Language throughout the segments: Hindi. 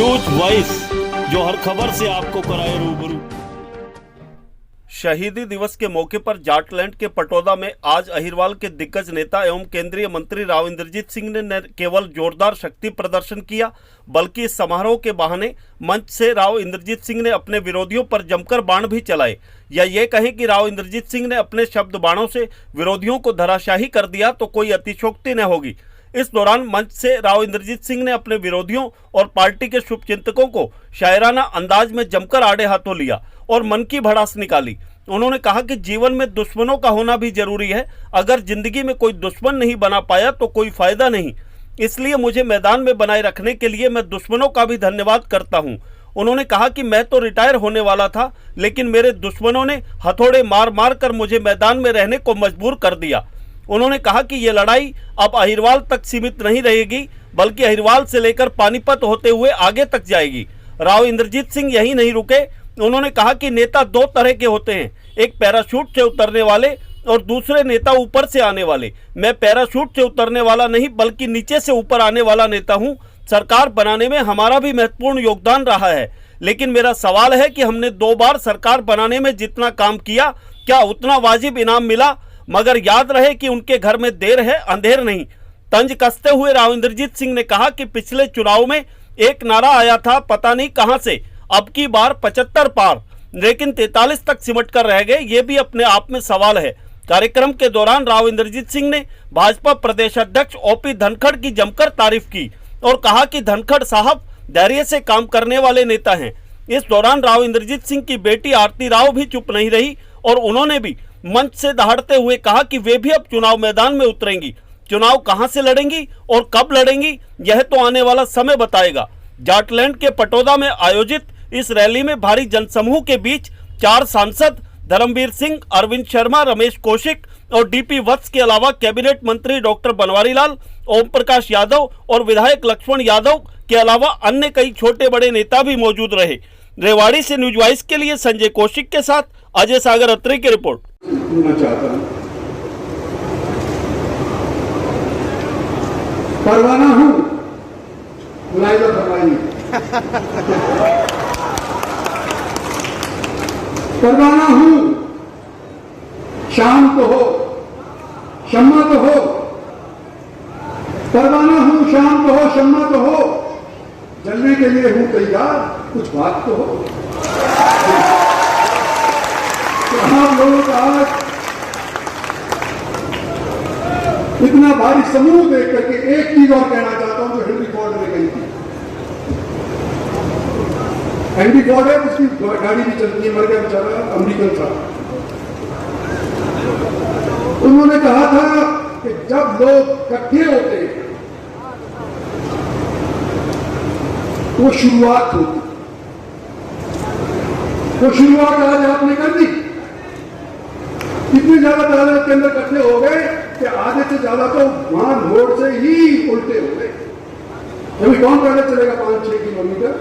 न्यूज वॉइस, जो हर खबर से आपको कराए रूबरू। शहीदी दिवस के मौके पर जाटलैंड के पटौदा में आज अहिरवाल के दिग्गज नेता एवं केंद्रीय मंत्री राव इंद्रजीत सिंह ने न केवल जोरदार शक्ति प्रदर्शन किया, बल्कि इस समारोह के बहाने मंच से राव इंद्रजीत सिंह ने अपने विरोधियों पर जमकर बाण भी चलाए, या ये कहें कि राव इंद्रजीत सिंह ने अपने शब्द बाणों से विरोधियों को धराशाही कर दिया तो कोई अतिशयोक्ति न होगी। इस दौरान मंच से राव इंद्रजीत सिंह ने अपने विरोधियों और पार्टी के शुभचिंतकों को शायराना अंदाज में जमकर आड़े हाथों लिया और मन की भड़ास निकाली। उन्होंने कहा कि जीवन में दुश्मनों का होना भी जरूरी है, अगर जिंदगी में कोई दुश्मन नहीं बना पाया तो कोई फायदा नहीं, इसलिए मुझे मैदान में बनाए रखने के लिए मैं दुश्मनों का भी धन्यवाद करता हूं। उन्होंने कहा कि मैं तो रिटायर होने वाला था, लेकिन मेरे दुश्मनों ने हथौड़े मार मार कर मुझे मैदान में रहने को मजबूर कर दिया। उन्होंने कहा कि ये लड़ाई अब अहिरवाल तक सीमित नहीं रहेगी, बल्कि अहिरवाल से लेकर पानीपत होते हुए आगे तक जाएगी। राव इंद्रजीत सिंह यही नहीं रुके, उन्होंने कहा कि नेता दो तरह के होते हैं, एक पैराशूट से उतरने वाले और दूसरे नेता ऊपर से आने वाले। मैं पैराशूट से उतरने वाला नहीं, बल्कि नीचे से ऊपर आने वाला नेता हूं। सरकार बनाने में हमारा भी महत्वपूर्ण योगदान रहा है, लेकिन मेरा सवाल है कि हमने 2 बार सरकार बनाने में जितना काम किया, क्या उतना वाजिब इनाम मिला? मगर याद रहे कि उनके घर में देर है, अंधेर नहीं। तंज कसते हुए राव इंद्रजीत सिंह ने कहा कि पिछले चुनाव में एक नारा आया था, पता नहीं कहां से, अब की बार 75 पार, लेकिन 43 तक सिमट कर रह गए, ये भी अपने आप में सवाल है। कार्यक्रम के दौरान राव इंद्रजीत सिंह ने भाजपा प्रदेश अध्यक्ष ओपी धनखड़ की जमकर तारीफ की और कहा कि धनखड़ साहब धैर्य से काम करने वाले नेता हैं। इस दौरान राव इंद्रजीत सिंह की बेटी आरती राव भी चुप नहीं रही और उन्होंने भी मंच से दहाड़ते हुए कहा कि वे भी अब चुनाव मैदान में उतरेंगी। चुनाव कहां से लड़ेंगी और कब लड़ेंगी, यह तो आने वाला समय बताएगा। जाटलैंड के पटौदा में आयोजित इस रैली में भारी जनसमूह के बीच 4 सांसद धर्मवीर सिंह, अरविंद शर्मा, रमेश कौशिक और डीपी वत्स के अलावा कैबिनेट मंत्री डॉक्टर बनवारी लाल, ओम प्रकाश यादव और विधायक लक्ष्मण यादव के अलावा अन्य कई छोटे बड़े नेता भी मौजूद रहे। रेवाड़ी से न्यूज वॉइस के लिए संजय कौशिक के साथ अजय सागर अत्री की रिपोर्ट। परवाना हूं, मुलायजा फरमाइए। परवाना हूं, शाम तो हो, शम्मा तो हो। परवाना हूं, शाम तो हो, शम्मा तो हो, जलने के लिए हूं तैयार, कुछ बात तो हो। तो आप लोगों का आज इतना भारी समूह देख करके एक चीज और कहना चाहता हूं जो हेनरी फोर्ड ने कही थी। हेनरी फोर्ड है, उसकी गाड़ी भी चलती है, मर गया बेचारा, अमेरिकन था। उन्होंने कहा था कि जब लोग इकट्ठे होते हैं तो शुरुआत होती, वो शुरुआत आज आपने कर दी। इतने ज्यादा तादाद के अंदर इकट्ठे हो गए कि आधे से ज्यादा तो वहां रोड से ही उल्टे हो गए। अभी कौन पहले चलेगा 5-6 किलोमीटर,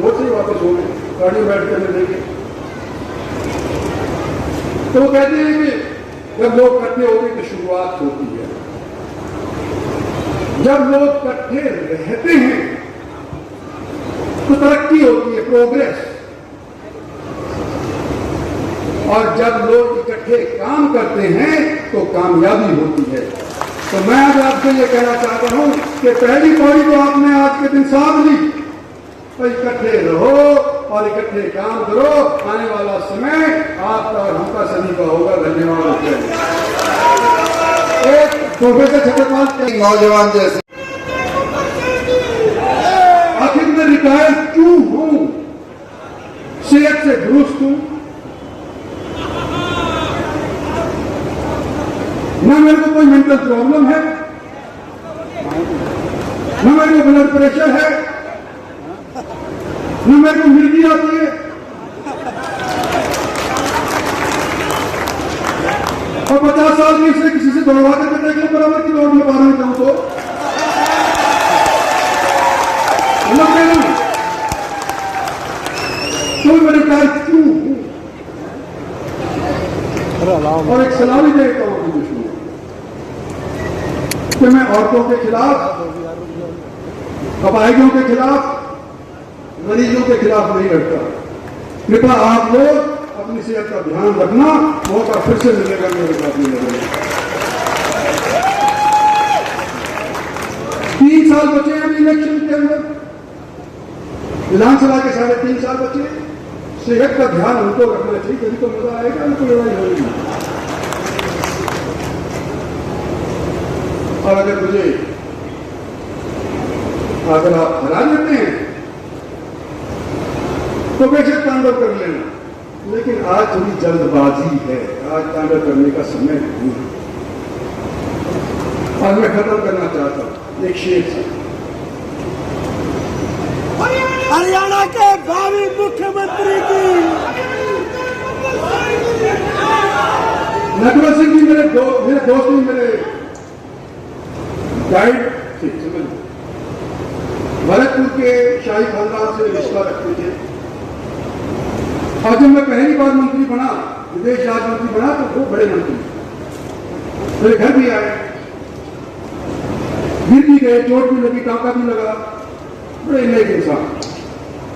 रोड से ही वापस हो गए, गाड़ी में बैठ कर लेंगे। तो वो कहते हैं कि जब लोग इकट्ठे होते हैं तो शुरुआत होती है, जब लोग इकट्ठे रहते हैं तो तरक्की होती है, प्रोग्रेस। और जब लोग इकट्ठे काम करते हैं तो कामयाबी होती है। तो मैं आज आपसे ये कहना चाहता हूं कि पहली पौड़ी तो आपने आज के दिन साध ली, तो इकट्ठे रहो और इकट्ठे काम करो। आने वाला समय आपका और हमका सभी का होगा। धन्यवाद। एक प्रोफेसर छत्रपाल नौजवान जैसे आखिर में रिटायर क्यों हूं, सेहत से दुरुस्त हूं, न मेरे को कोई मेंटल प्रॉब्लम है, न मेरे को ब्लड प्रेशर है, न मेरे को मिर्गी आती है, और 50 साल की से किसी से दौड़वा करके देख लो बराबर की दौड़ में पा रहे हूं तो मेरे प्यार क्यों हूं। और एक सलाह भी देता हूं कि मैं औरतों के खिलाफ, अपाहिजों के खिलाफ, मरीजों के खिलाफ नहीं लड़ता। कृपया आप लोग अपनी सेहत का ध्यान रखना। मौका फिर से मिलेगा मेरे साथ में लगेगा। 3 साल बचे हैं अभी इलेक्शन के अंदर, विधानसभा के 3.5 साल बचे। सेहत का ध्यान हमको रखना चाहिए, तभी तो मजा आएगा, हमको लड़ाई होगी। और अगर आप हरा लेते हैं तो बेशक तांडव कर लेना, लेकिन आज थोड़ी जल्दबाजी है, आज तांडव करने का समय नहीं है। और मैं खत्म करना चाहता हूं एक शेर से। हरियाणा के भावी मुख्यमंत्री की नटवर सिंह जी मेरे दोस्त भी, मेरे गाइड थे, समझ भरतपुर के शाही खानदान से रिश्ता रखते थे। और जब मैं पहली बार मंत्री बना, विदेश राज्य मंत्री बना, तो वो बड़े मंत्री मेरे घर भी आए, गिर भी गए, चोट भी लगी, टांका भी लगा। बड़े नेक इंसान,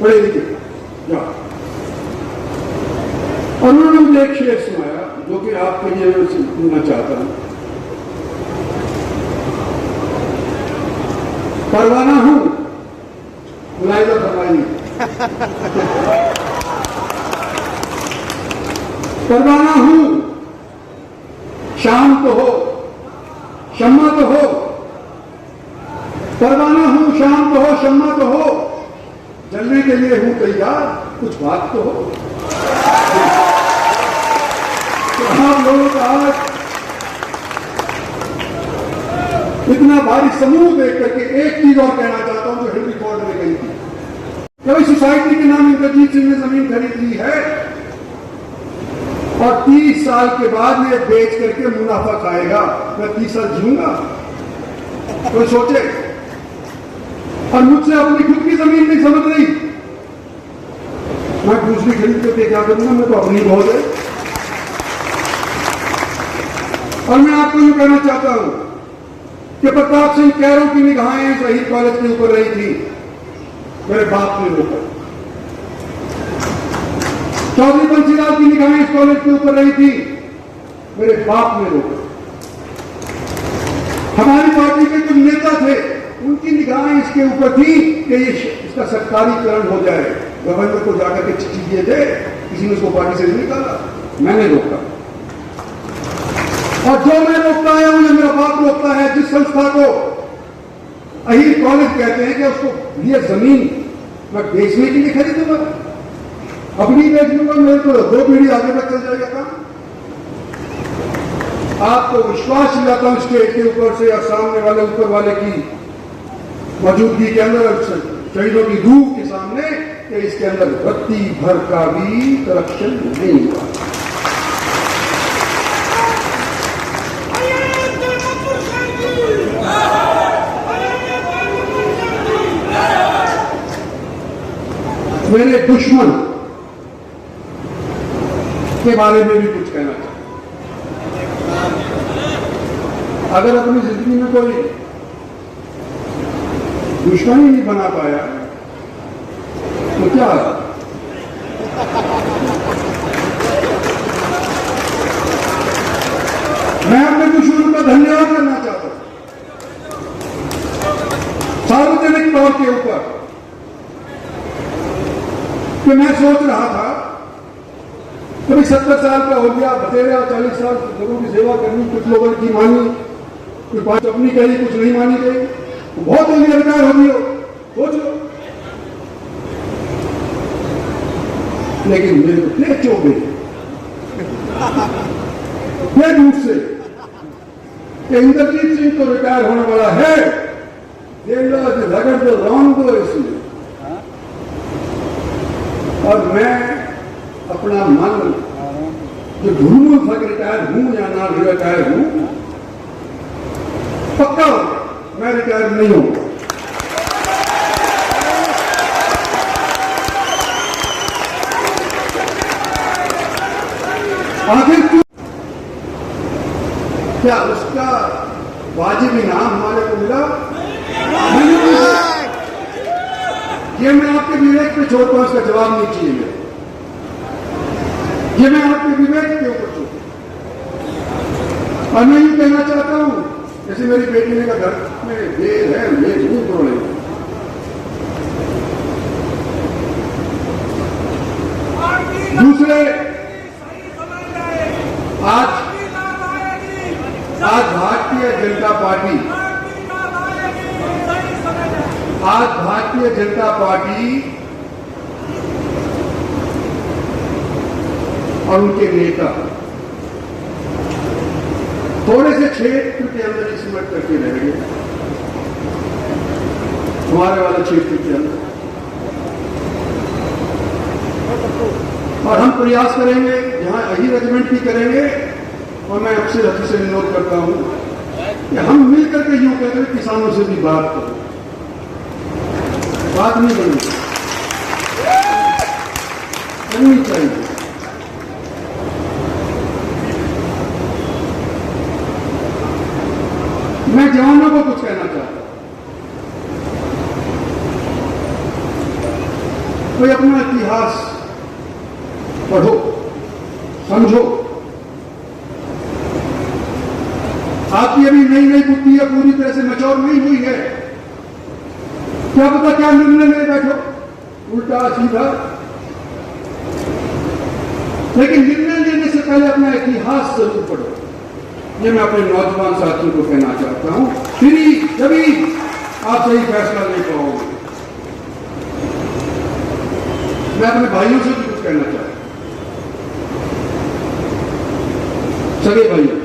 बड़े लिखे जा। और उन्होंने मुझे एक शेर सुनाया जो कि आपके लिए मैं सुनना चाहता हूं। परवाना हूं, मुलायजा फरमाइए। परवाना हूं, शाम तो हो, शम्मा तो हो। परवाना हूं, शाम तो हो, शम्मा तो हो, जलने के लिए हूं तैयार, कुछ बात तो हो। तो आप लोगों का आज इतना भारी समूह देख करके एक चीज और कहना चाहता हूं जो हेनरी फोर्ड ने कही थी। कभी सोसाइटी के नाम इंद्रजीत सिंह ने जमीन खरीद ली है और 30 साल के बाद ये बेच करके मुनाफा खाएगा। मैं 30 साल जीऊंगा, कोई सोचे। और मुझसे अपनी खुद की जमीन नहीं समझ रही, मैं दूसरी खरीद करके क्या करूंगा, मैं तो अपनी बहुत है। और मैं आपको यूं कहना चाहता हूं कि प्रताप सिंह कैरों की निगाहें शहीद कॉलेज के ऊपर रही थी, मेरे बाप ने रोका। चौधरी बंसीलाल की निगाहें इस कॉलेज के ऊपर रही थी, मेरे बाप ने रोका। हमारी पार्टी के कुछ नेता थे, उनकी निगाहें इसके ऊपर थी कि इसका सरकारीकरण हो जाए। गवर्नर को जाकर के चिट्ठी दिए थे, किसी ने उसको पार्टी से नहीं निकाला, मैंने रोका। और जो मैं रोकता आया हूं, मेरा बाप रोकता है। जिस संस्था को अहीर कॉलेज कहते हैं कि उसको ये जमीन मैं बेचने के लिए खरीदूंगा, अपनी बेच लूंगा, मेरे को 2 पीढ़ी आगे तक चल जाएगा काम। आपको विश्वास दिलाता हूं स्टेज के ऊपर से और सामने वाले ऊपर वाले की मौजूदगी के अंदर, शहीदों की रूह के सामने, कि इसके अंदर रत्ती भर का भी करप्शन नहीं हुआ। मेरे दुश्मन के बारे में भी कुछ कहना चाहता हूं। अगर अपनी जिंदगी में कोई दुश्मन ही नहीं बना पाया तो क्या है? मैं अपने दुश्मन का धन्यवाद करना चाहता हूं सार्वजनिक तौर के ऊपर, कि मैं सोच रहा था कभी 70 साल का हो गया, बतेरे 40 साल लोगों की सेवा करनी, कुछ लोगों की मानी, कुछ बात अपनी कही, कुछ नहीं मानी गई, बहुत होगी अधिकार होगी हो, सोच लो। लेकिन मेरे को क्या चौबे ये रूप से कि इंद्रजीत सिंह तो रिटायर होने वाला है, रगड़ दो, रौन दो इसमें। और मैं अपना मन जो ढूंढूं था कि रिटायर हूं या ना रिटायर हूं, पक्का मैं रिटायर नहीं हूं। आखिर क्या उसका वाजिब इनाम हमारे को मिला? ये मैं आपके विवेक पे छोड़ता हूं, इसका जवाब नहीं चाहिए मेरे। ये मैं आपके विवेक के ऊपर छोड़ता हूं। और मैं यूं कहना चाहता हूं, जैसे मेरी बेटी ने कहा घर में वेद है, वेद नहीं तोड़े। दूसरे, आज भारतीय जनता पार्टी और उनके नेता थोड़े से क्षेत्र के अंदर ही सिमट करके रहेंगे, हमारे वाले क्षेत्र के अंदर। और हम प्रयास करेंगे, यहां अरेंजमेंट भी करेंगे। और मैं आपसे रफी से अनुरोध करता हूं कि हम मिलकर के यूं कहते हैं किसानों से भी बात करें, बात नहीं करनी चाहिए। मैं जवानों को कुछ कहना चाहता हूं, कोई अपना इतिहास पढ़ो, समझो। आपकी अभी नई नई बुद्धि है, पूरी तरह से मैच्योर नहीं हुई है। क्या पता क्या निर्णय ले बैठो, उल्टा सीधा। लेकिन निर्णय लेने से पहले अपना इतिहास जरूर पढ़ो। ये मैं अपने नौजवान साथियों को कहना चाहता हूं, फिर जभी आप सही फैसला ले पाओगे। मैं अपने भाइयों से भी कुछ कहना चाहता हूं, सगे भाइयों,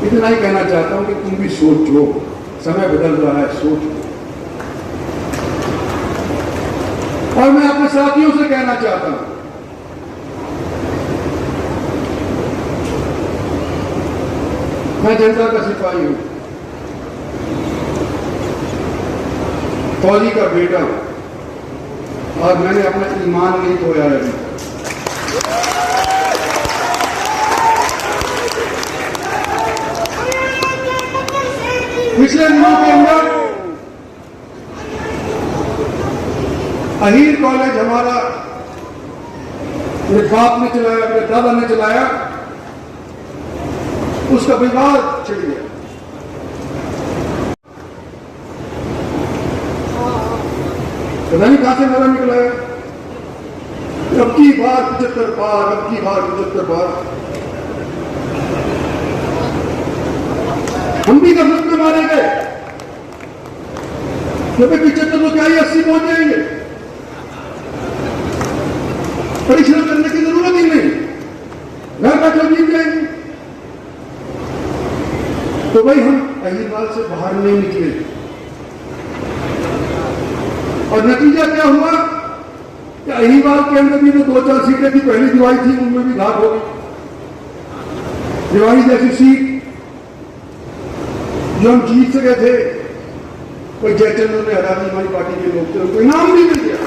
इतना ही कहना चाहता हूं कि तुम भी सोचो, समय बदल रहा है, सोचो। और मैं अपने साथियों से कहना चाहता हूं, मैं जनता का सिपाही हूं, फौजी का बेटा हूं, और मैंने अपना ईमान नहीं खोया है। पिछले दिनों के अंदर अहीर कॉलेज हमारा मेरे बाप ने चलाया, मेरे दादा ने चलाया, उसका विवाद छिड़ गया। पता नहीं कहां से नारा निकला है, अब की बार 75 पार, अब की बार 75 पार। हम भी गफलत में मारे गए, क्योंकि 75 तो क्या ही 80 पहुंच जाएंगे, परिश्रम करने की जरूरत ही नहीं, घर बैठे जीत जाएंगे। तो भाई हम अहीरवाल से बाहर नहीं निकले, और नतीजा क्या हुआ कि अहीरवाल के अंदर भी जो 2-4 सीटें थी, पहली दिवाई थी, उनमें भी घाट हो गई। दिवाई जैसी सीट जो हम जीत सके थे, कोई जयचंद्र ने हरा दी, हमारी पार्टी के लोग थे, उनको इनाम भी मिल गया।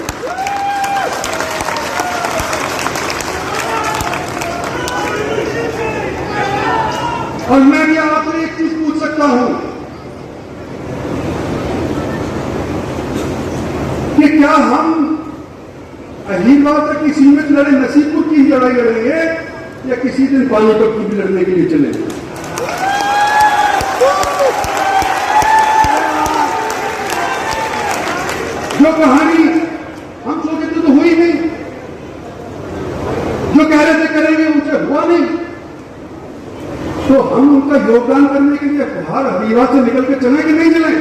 और मैं भी आपसे एक चीज पूछ सकता हूं कि क्या हम अहीरवाल तक की सीमित लड़े, नसीबपुर की लड़ाई लड़ेंगे, या किसी दिन पानीपत की भी लड़ने के लिए चलेंगे? जो कहानी हम सोचे थे तो हुई नहीं, जो कह रहे थे करेंगे उनसे हुआ नहीं, तो हम उनका योगदान करने के लिए बाहर अहीरवाल से निकल के चले कि नहीं चले?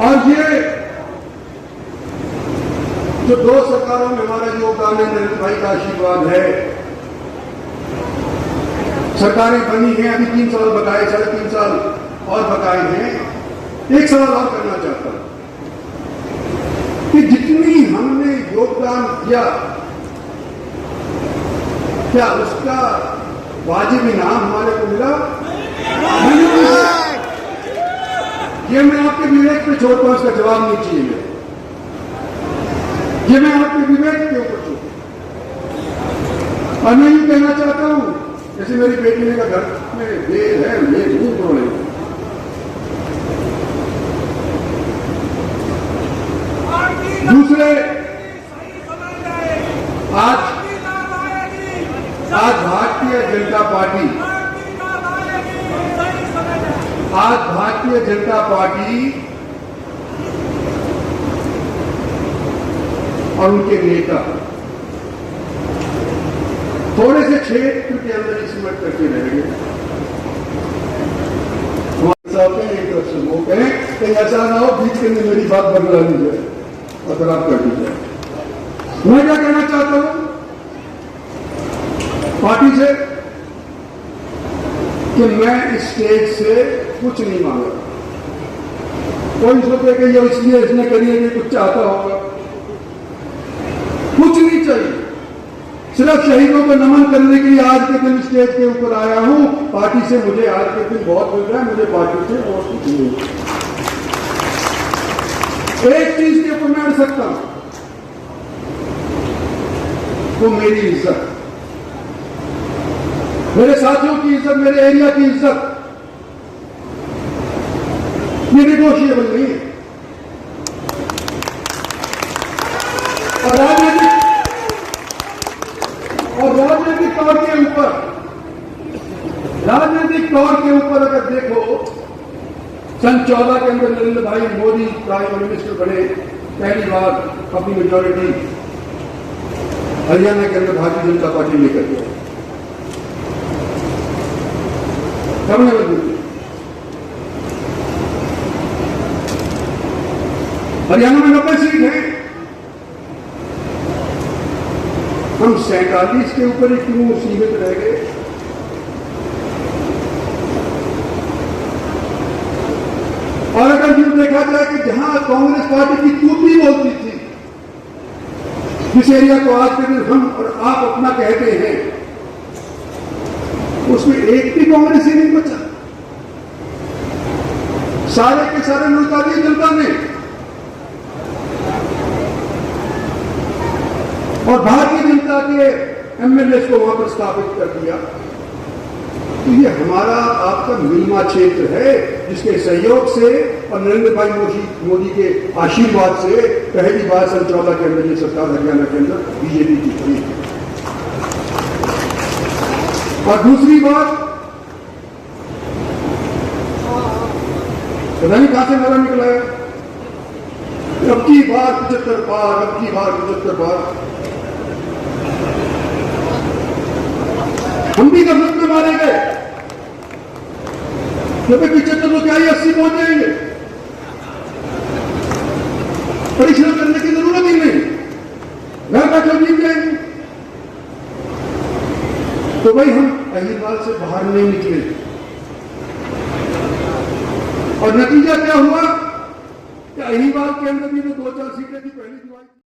और ये जो 2 सरकारों में हमारा योगदान है, नरेंद्र भाई का आशीर्वाद है। सरकारें बनी हैं, अभी 3 साल बकाए, 3.5 साल और बकाए हैं। एक सवाल और करना चाहता हूं कि जितनी हमने योगदान दिया, क्या उसका वाजिब इनाम हमारे को मिला? नहीं। ये मैं आपके विवेक पे छोड़ता हूं, इसका जवाब नहीं चाहिए मेरे। ये मैं आपके विवेक के ऊपर छोड़ता हूं। और मैं यूं कहना चाहता हूं जैसे मेरी बेटी ने कहा घर में वेद है, ये नहीं बोले। दूसरे, आज भारतीय जनता पार्टी और उनके नेता थोड़े से क्षेत्र के अंदर ही सिमट करके रहेंगे। एक तरफ से वो कहें कि ऐसा ना हो बीच के अंदर मेरी बात बदला दी जाए और खराब कर दी जाए। मैं क्या कहना चाहता हूं पार्टी से कि मैं इस स्टेज से कुछ नहीं मांगा। कोई सोचे कि ये इसलिए इसने करी है कि कुछ चाहता होगा, कुछ नहीं चाहिए। सिर्फ शहीदों को नमन करने के लिए आज के दिन स्टेज के ऊपर आया हूं। पार्टी से मुझे आज के दिन बहुत मिल रहा है, मुझे पार्टी से और कुछ नहीं। एक चीज के ऊपर मैं अड़ सकता हूं, वो मेरी इज्जत, मेरे साथियों की इज्जत, मेरे एरिया की इज्जत। ये निगोशिएबल नहीं है। और राजनीतिक तौर के ऊपर अगर देखो, सन 14 के अंदर नरेंद्र भाई मोदी प्राइम मिनिस्टर बने, पहली बार अपनी मेजोरिटी हरियाणा के अंदर भारतीय जनता पार्टी लेकर गया। सबने मजबूत हरियाणा में 90 सीट है, हम 47 के ऊपर ही क्यों सीमित रह गए? और अगर यूं देखा जाए कि जहां कांग्रेस पार्टी की तूती बोलती थी, जिस एरिया को आज के दिन हम और आप अपना कहते हैं, उसमें एक भी कांग्रेस ही नहीं बचा। सारे के सारे लुटा दिए जनता ने। और भारतीय जनता के एमएलए को वहां पर स्थापित कर दिया। तो ये हमारा आपका मिलमा क्षेत्र है, जिसके सहयोग से और नरेंद्र भाई मोदी के आशीर्वाद से पहली बार सन 14 के अंदर ये सरकार हरियाणा के अंदर बीजेपी की बनी। और दूसरी बात, पता नहीं कहां से नारा निकला है, अब की बार 75 पार, अब की बार 75 पार। हम भी गफलत में मारे गए, क्योंकि 75 तो क्या ही 80 पहुंच जाएंगे, परिश्रम करने की जरूरत ही नहीं, घर बैठे जीत जाएंगे। तो भाई हम अहिरवाल से बाहर नहीं निकले, और नतीजा क्या हुआ कि अहिरवाल के अंदर भी तो 2-4 सीटें थी पहली